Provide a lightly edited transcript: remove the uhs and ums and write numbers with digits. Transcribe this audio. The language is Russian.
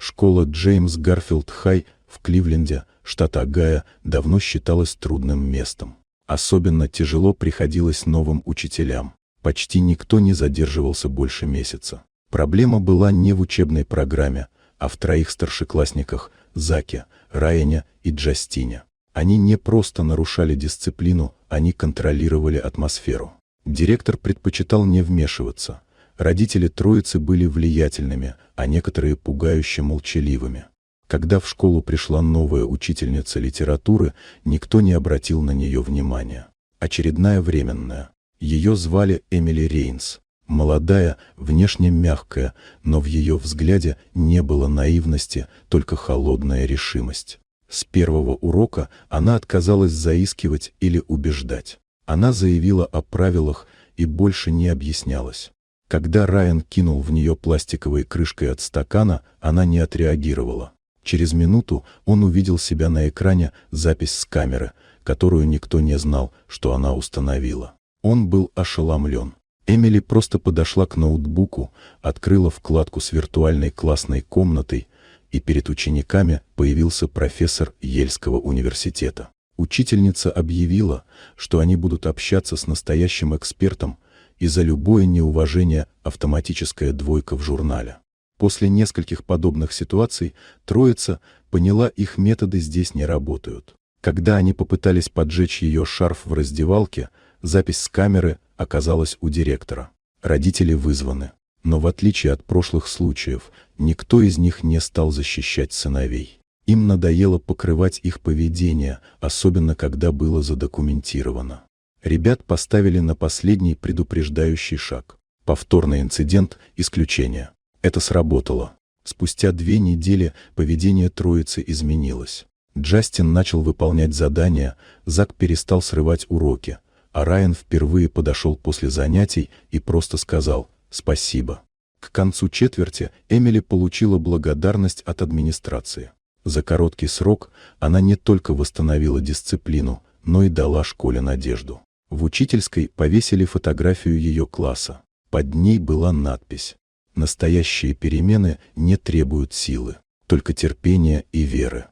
Школа Джеймс Гарфилд Хай в Кливленде, штат Огайо, давно считалась трудным местом. Особенно тяжело приходилось новым учителям. Почти никто не задерживался больше месяца. Проблема была не в учебной программе, а в троих старшеклассниках – Заке, Райане и Джастине. Они не просто нарушали дисциплину, они контролировали атмосферу. Директор предпочитал не вмешиваться. Родители троицы были влиятельными, а некоторые пугающе молчаливыми. Когда в школу пришла новая учительница литературы, никто не обратил на нее внимания. Очередная временная. Ее звали Эмили Рейнс. Молодая, внешне мягкая, но в ее взгляде не было наивности, только холодная решимость. С первого урока она отказалась заискивать или убеждать. Она заявила о правилах и больше не объяснялась. Когда Райан кинул в нее пластиковой крышкой от стакана, она не отреагировала. Через минуту он увидел себя на экране, запись с камеры, которую никто не знал, что она установила. Он был ошеломлен. Эмили просто подошла к ноутбуку, открыла вкладку с виртуальной классной комнатой, и перед учениками появился профессор Йельского университета. Учительница объявила, что они будут общаться с настоящим экспертом, и за любое неуважение автоматическая двойка в журнале. После нескольких подобных ситуаций троица поняла, их методы здесь не работают. Когда они попытались поджечь ее шарф в раздевалке, запись с камеры оказалась у директора. Родители вызваны. Но в отличие от прошлых случаев, никто из них не стал защищать сыновей. Им надоело покрывать их поведение, особенно когда было задокументировано. Ребят поставили на последний предупреждающий шаг. Повторный инцидент – исключение. Это сработало. Спустя 2 недели поведение троицы изменилось. Джастин начал выполнять задания, Зак перестал срывать уроки, а Райан впервые подошел после занятий и просто сказал «спасибо». К концу четверти Эмили получила благодарность от администрации. За короткий срок она не только восстановила дисциплину, но и дала школе надежду. В учительской повесили фотографию ее класса. Под ней была надпись: «Настоящие перемены не требуют силы, только терпения и веры».